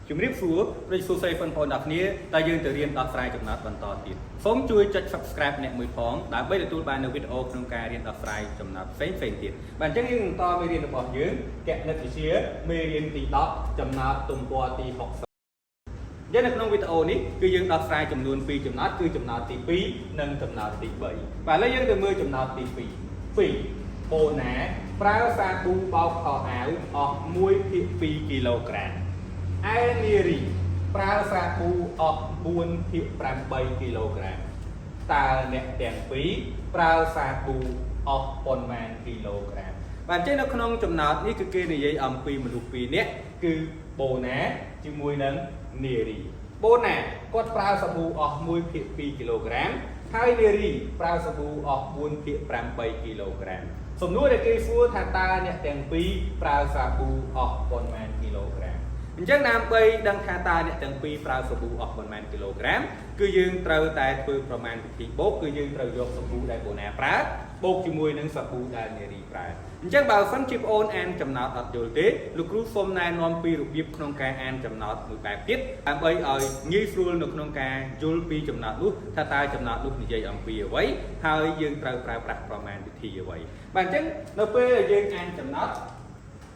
ជំរាបសួរប្រិយសួរស្រីបងប្អូនទាំងគ្នាតើយើងទៅរៀនដោះស្រាយចំណាត់បន្តទៀតសូមជួយចុច Subscribe អ្នកមួយផងដើម្បីទទួលបាននូវវីដេអូក្នុងការរៀនដោះស្រាយចំណាត់ផ្សេងទៀតបាទអញ្ចឹងយើងបន្តមេរៀនរបស់យើងគណិតវិទ្យាមេរៀនទី10ចំណាត់ទំព័រទី60យើងនៅក្នុងវីដេអូនេះគឺយើងដោះស្រាយចំនួន2ចំណាត់គឺចំណាត់ទី2និងចំណាត់ទី3បាទឥឡូវយើងទៅមើលចំណាត់ទី2បូណាប្រើសាប៊ូបោកខោអាវអស់ 1/2 គីឡូក្រាមឯនារីប្រើសាប៊ូអស់ 4/8 គីឡូក្រាមតើអ្នកទាំងពីរប្រើសាប៊ូអស់ប៉ុន្មានគីឡូក្រាមបាទអញ្ចឹងនៅក្នុងចំណោទនេះគឺគេនិយាយអំពីមនុស្ស2នាក់គឺបូណាជាមួយនឹងនារីបូណាគាត់ប្រើសាប៊ូអស់ 1/2 គីឡូក្រាមហើយនារីប្រើសាប៊ូអស់ 4/8 គីឡូក្រាមសំណួរដែលគេសួរថាតើអ្នកទាំងពីរប្រើសាប៊ូអស់ប៉ុន្មានគីឡូក្រាមអញ្ចឹងដើម្បីដឹងថាតើអ្នកទាំងពីរប្រើសាប៊ូអស់ប៉ុន្មានគីឡូក្រាមគឺយើងត្រូវតែធ្វើប្រមាណវិធីបូកគឺយើងត្រូវយកសាប៊ូដែលបូណាប្រើបូកជាមួយនឹងសាប៊ូដែលនារីប្រើអញ្ចឹងបើសិនជាបងអូនអានចំណោទអត់យល់ទេលោកគ្រូសូមណែនាំពីរបៀបក្នុងការអានចំណោទមួយបែបទៀតដើម្បីឲ្យងាយស្រួលនៅក្នុងការយល់ពីចំណោទនោះថាតើចំណោទនោះនិយាយអំពីអ្វីហើយយើងត្រូវប្រើប្រាស់ប្រមាណវិធីអ្វីបាទអញ្ចឹងនៅពេលដែលយើងអានចំណោទ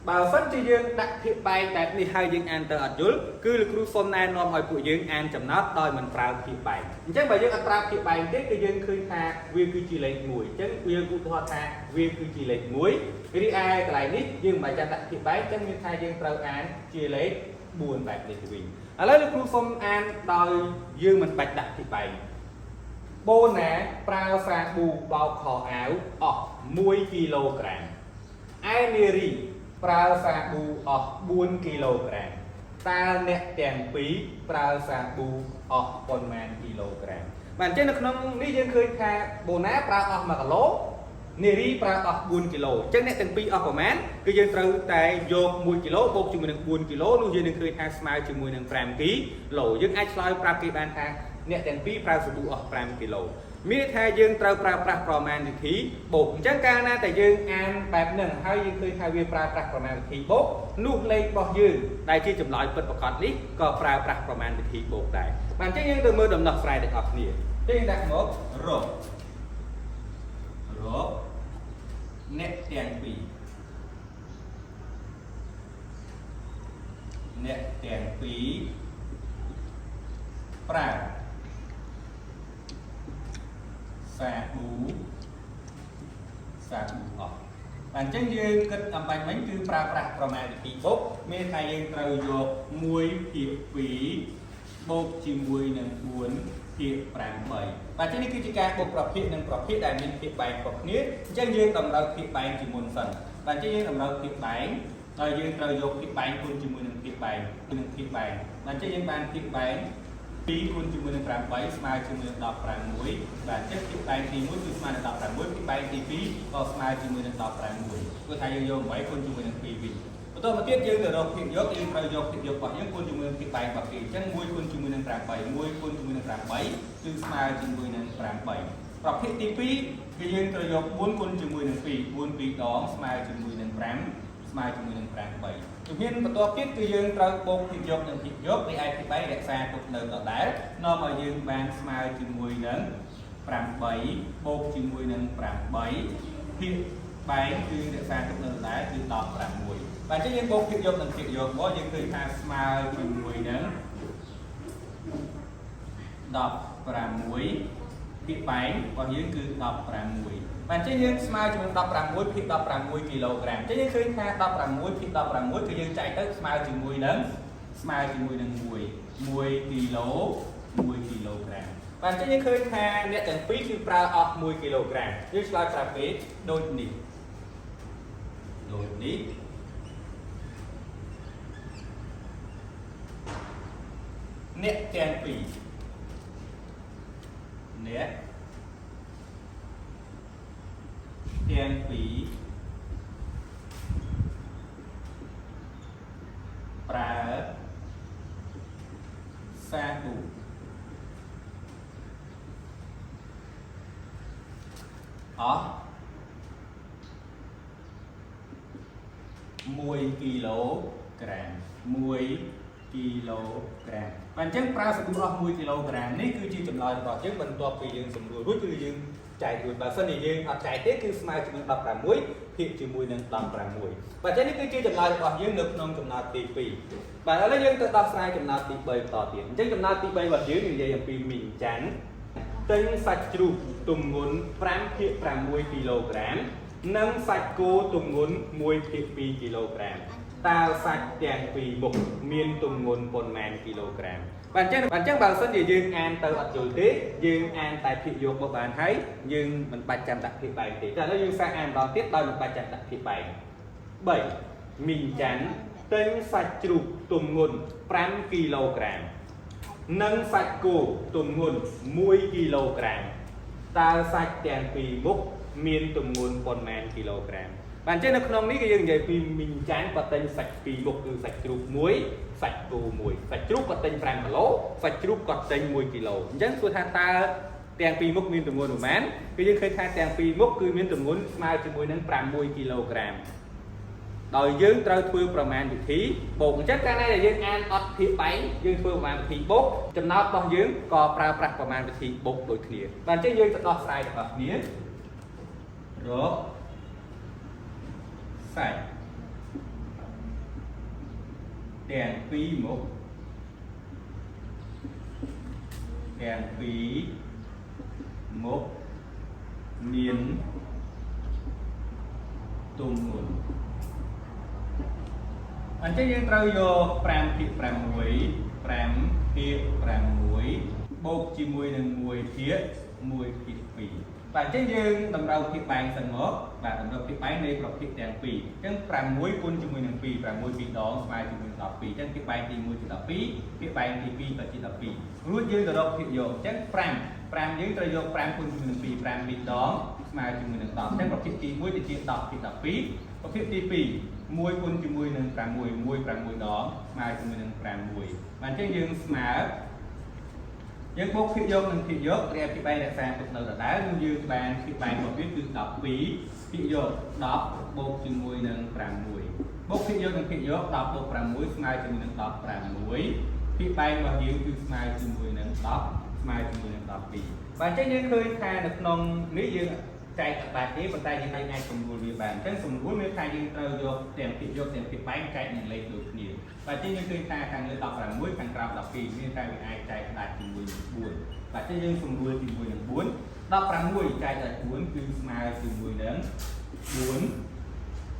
បើសិនជាយើងដាក់ភាគបែកបែបនេះហើយយើងអានទៅអត់យល់គឺលោកគ្រូសូមណែនាំឲ្យពួកយើងអានចំណោទដោយមិនប្រើភាគបែកអញ្ចឹងបើយើងអត់ប្រើភាគបែកទេគឺយើងឃើញថាវាគឺជាលេខ1អញ្ចឹងយើងឧទាហរណ៍ថាវាគឺជាលេខ1រីឯកន្លែងនេះយើងមិនបាច់ដាក់ភាគបែកអញ្ចឹងមានថាយើងត្រូវអានជាលេខ4បែបនេះទៅវិញឥឡូវលោកគ្រូសូមអានដោយយើងមិនបាច់ដាក់ភាគបែកបូណាប្រើសាប៊ូបោកខោអាវអស់ 1 គីឡូក្រាមឯនារីប្រើសាប៊ូអស់ 4 គីឡូក្រាមតើអ្នកទាំងពីរប្រើសាប៊ូអស់ប៉ុន្មានគីឡូក្រាមបាទអញ្ចឹងនៅក្នុងនេះយើងឃើញថាបូណាប្រើអស់1គីឡូនារីប្រើអស់ 4 គីឡូអញ្ចឹងអ្នកទាំងពីរអស់ប្រមាណគឺយើងត្រូវតែយក1គីឡូបូកជាមួយនឹង4គីឡូនោះយើងនឹងឃើញថាស្មើជាមួយនឹង5គីឡូយើងអាចឆ្លើយប្រាប់គេបានថាអ្នកទាំងពីរប្រើសាប៊ូអស់5គីឡូមានថាយើងត្រូវប្រើប្រាស់ប្រមាណវិធីបូកអញ្ចឹងកាលណាតែយើងអានបែបហ្នឹងហើយយើងឃើញថាវាប្រើប្រាស់ប្រមាណវិធីបូកនោះលេខរបស់យើងដែលជាចម្លើយពិតប្រាកដនេះក៏ប្រើប្រាស់ប្រមាណវិធីបូកដែរបាទអញ្ចឹងយើងទៅមើលដំណោះស្រាយទាំងអស់គ្នាយើងដាក់មករកអ្នកទាំងពីរប្រើសាប៊ូអស់បាទអញ្ចឹងយើងគិតអំបញ្ញមិញគឺប្រើប្រាស់ប្រមាណវិធីបូកមានថាយើងត្រូវយក1/2បូកជាមួយនឹង4/8បាទអញ្ចឹងនេះគឺជាការបូកប្រភេទនិងប្រភេទដែលមានភាគបែងខុសគ្នាអញ្ចឹងយើងតម្រូវភាគបែងជាមុនសិនបាទអញ្ចឹងយើងតម្រូវភាគបែងដោយយើងត្រូវយកភាគបែងគុណជាមួយនឹងភាគបែងបាទអញ្ចឹងយើងបានភាគបែង2គុណជាមួយនឹង8ស្មើជាមួយនឹង16បាទអញ្ចឹងភាគបែងទី1គឺស្មើនឹង16ភាគបែងទី2ក៏ស្មើជាមួយនឹង16ព្រោះថាយើងយក8គុណជាមួយនឹង2វិញបន្តមកទៀតយើងទៅរកភាគយកយើងត្រូវយកភាគយករបស់យើងគុណជាមួយនឹងភាគបែងរបស់គេអញ្ចឹង1គុណជាមួយនឹង8 1គុណជាមួយនឹង8គឺស្មើជាមួយនឹង8ប្រភេទទី2គឺយើងត្រូវយក4គុណជាមួយនឹង2 4 2ដងស្មើជាមួយនឹង5ស្មើជាមួយនឹង8ជំហានបន្ទាប់ទៀតគឺយើងត្រូវបូកភាគយកនិងភាគយកនៃឯភាគបែងរក្សាទុកនៅដដែលនាំឲ្យយើងបានស្មើជាមួយនឹង8បូកជាមួយនឹង8ភាគបែងគឺរក្សាទុកនៅដដែលគឺ16បាទអញ្ចឹងយើងបូកភាគយកនិងភាគយកមកយើងឃើញថាស្មើជាមួយនឹង16ភាគបែងរបស់យើងគឺ16បាទអញ្ចឹងយើងស្មើជាមួយ16ភាគ16គីឡូក្រាមអញ្ចឹងយើងឃើញថា16ភាគ16គឺយើងចែកទៅស្មើជាមួយនឹង1គីឡូក្រាមបាទអញ្ចឹងយើងឃើញថាអ្នកទាំងពីរគឺប្រើអស់1គីឡូក្រាមយើងឆ្លើយប្រាប់គេដូចនេះអ្នកទាំងពីរប្រើសាប៊ូអស់ 1 គីឡូក្រាម1 គីឡូក្រាមបើអញ្ចឹងប្រើសកុំអស់1គីឡូក្រាមនេះគឺជាចម្លើយរបស់យើងបន្ទាប់ពីយើងសម្រួលរួចគឺយើងចែករួចបើសិនជាយើងអត់ចែកទេគឺស្មើជាមួយ16ភាគជាមួយនឹង16បើអញ្ចឹងនេះគឺជាចម្លើយរបស់យើងនៅក្នុងចំណោទទី2បាទឥឡូវយើងទៅដោះស្រាយចំណោទទី3បន្តទៀតអញ្ចឹងចំណោទទី3របស់យើងនិយាយអំពីមីងច័ន្ទទិញសាច់ជ្រូកទម្ងន់5ភាគ6គីឡូក្រាមនិងសាច់គោទម្ងន់1ភាគ2គីឡូក្រាមតើសាច់ទាំងពីរមុខមានទម្ងន់ប៉ុន្មានគីឡូក្រាមបាទអញ្ចឹងបើសិនជាយើងអានទៅអត់យល់ទេយើងអានតែភាគយកមកបានហើយយើងមិនបាច់ចាំដាក់ភាគបែងទេតែឥឡូវយើងសាកអានម្ដងទៀតដោយមិនបាច់ចាំដាក់ភាគបែង3មីងច័ន្ទទិញសាច់ជ្រូកទម្ងន់5គីឡូក្រាមនិងសាច់គោទម្ងន់1គីឡូក្រាមតើសាច់ទាំងពីរមុខមានទម្ងន់ប៉ុន្មានគីឡូក្រាមបាទអញ្ចឹងនៅក្នុងនេះគឺយើងនិយាយពីមីងច័ន្ទគាត់ទិញសាច់ពីរមុខគឺសាច់ជ្រូក1សាច់គោ1សាច់ជ្រូកគាត់ទិញ5គីឡូសាច់ជ្រូកគាត់ទិញ1គីឡូអញ្ចឹងសួរថាតើទាំងពីរមុខមានទម្ងន់ប៉ុន្មានគឺយើងឃើញថាទាំងពីរមុខគឺមានទម្ងន់ស្មើជាមួយនឹង6គីឡូក្រាមដោយយើងត្រូវធ្វើប្រមាណវិធីបូកអញ្ចឹងកាលណាដែលយើងអានអត់ភាគបែងយើងធ្វើប្រមាណវិធីបូកចំណោទរបស់យើងក៏ប្រើប្រាស់ប្រមាណវិធីបូកដូចគ្នាបាទអញ្ចឹងយើងទៅដោះស្រាយរបស់គ្នារកសាច់ទាំងពីរមុខមានទម្ងន់អញ្ចឹងយើងត្រូវយក5ភាគ6បូកជាមួយនឹង1ភាគ2បាទអញ្ចឹងយើងតម្រូវភាគបែងសិនមកបាទតម្រូវភាគបែងនៃប្រភេទទាំងពីរអញ្ចឹង6គុណជាមួយនឹង2 6 2ដងស្មើជាមួយនឹង12អញ្ចឹងភាគបែងទី1ជា12ភាគបែងទី2ក៏ជា12រួចយើងទៅរកភាគយកអញ្ចឹង5យើងត្រូវយក5គុណជាមួយនឹង2 5 2ដងស្មើជាមួយនឹង10អញ្ចឹងប្រភេទទី1ទៅជា10ភាគ12ប្រភេទទី2 1គុណជាមួយនឹង6 6ដងស្មើជាមួយនឹង6បាទអញ្ចឹងយើងស្មើយើងបូកភាគយកនិងភាគយករៀបភាគបែងរក្សាទុកនៅដដែលគឺយើងបានភាគបែងរបស់វាគឺ12ភាគយក10បូកជាមួយនឹង6បូកភាគយកនិងភាគយក10បូក6ស្មើជាមួយនឹង16ភាគបែងរបស់យើងគឺស្មើជាមួយនឹង10ស្មើជាមួយនឹង12បាទអញ្ចឹងយើងឃើញថានៅក្នុងនេះយើងចែកបែបទេប៉ុន្តែយើងអាចសម្រួលវាបានអញ្ចឹងសម្រួលមានថាយើងត្រូវយកទាំងភាគយកទាំងភាគបែងចែកនឹងលេខដូចគ្នាបាទអញ្ចឹងយើងឃើញថាខាងលើ16ខាងក្រោម12មានតែវាអាចចែកដាច់ជាមួយនឹង4បាទអញ្ចឹងយើងសម្រួលជាមួយនឹង4 16ចែកឲ្យ4គឺស្មើជាមួយនឹង4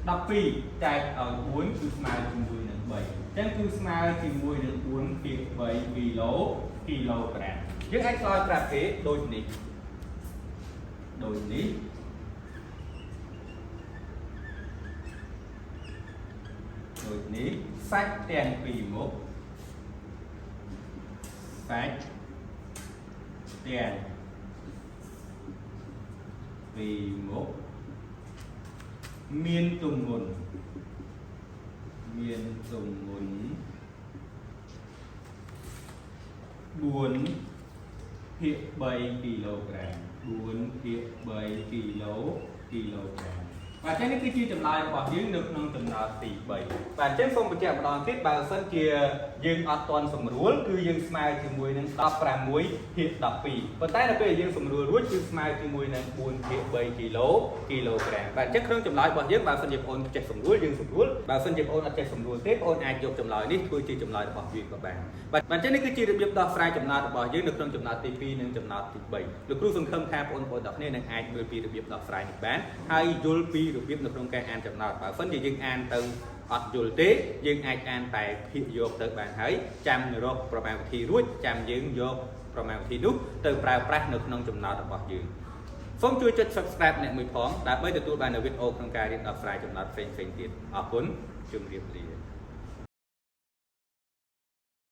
12ចែកឲ្យ4គឺស្មើជាមួយនឹង3អញ្ចឹងគឺស្មើជាមួយនឹង4ភាគ3គីឡូក្រាមយើងអាចឆ្លើយប្រាប់គេដូចនេះសាច់ទាំងពីរមុខមានទម្ងន់4ភាគ3គីឡូក្រាម4ភាគ3គីឡូក្រាមបាទអញ្ចឹងនេះគឺជាចម្លើយរបស់យើងនៅក្នុងចំណោទទី3បាទអញ្ចឹងសូមបញ្ជាក់ម្ដងទៀតបើសិនជាយើងអត់ទាន់សម្រួលគឺយើងស្មើជាមួយនឹង16ភាគ12ប៉ុន្តែនៅពេលយើងសម្រួលរួចគឺស្មើជាមួយនឹង4ភាគ3គីឡូក្រាមបាទអញ្ចឹងក្នុងចម្លើយរបស់យើងបើសិនជាបងប្អូនចេះសម្រួលយើងសម្រួលបើសិនជាបងប្អូនអត់ចេះសម្រួលទេបងប្អូនអាចយកចម្លើយនេះធ្វើជាចម្លើយរបស់យើងក៏បានបាទអញ្ចឹងនេះគឺជារបៀបដោះស្រាយចំណោទរបស់យើងនៅក្នុងចំណោទទី2និងចំណោទទី3លោកគ្រូសង្ឃឹមថាបងប្អូនទាំងគ្នានឹងអាចមើលពីរបៀបដោះស្រាយនេះបានហើយយល់ពីរបៀបនៅក្នុងការអានចំណោទបើសិនជាយើងអានទៅអត់យល់ទេយើងអាចអានតែភាគយកទៅបានហើយចាំរកប្រមាណវិធីរួចចាំយើងយកប្រមាណវិធីនោះទៅប្រើប្រាស់នៅក្នុងចំណោទរបស់យើងសូមជួយចុច Subscribe អ្នកមួយផងដើម្បីទទួលបាននូវវីដេអូក្នុងការរៀនដោះស្រាយចំណោទផ្សេងៗទៀតអរគុណជម្រាបលា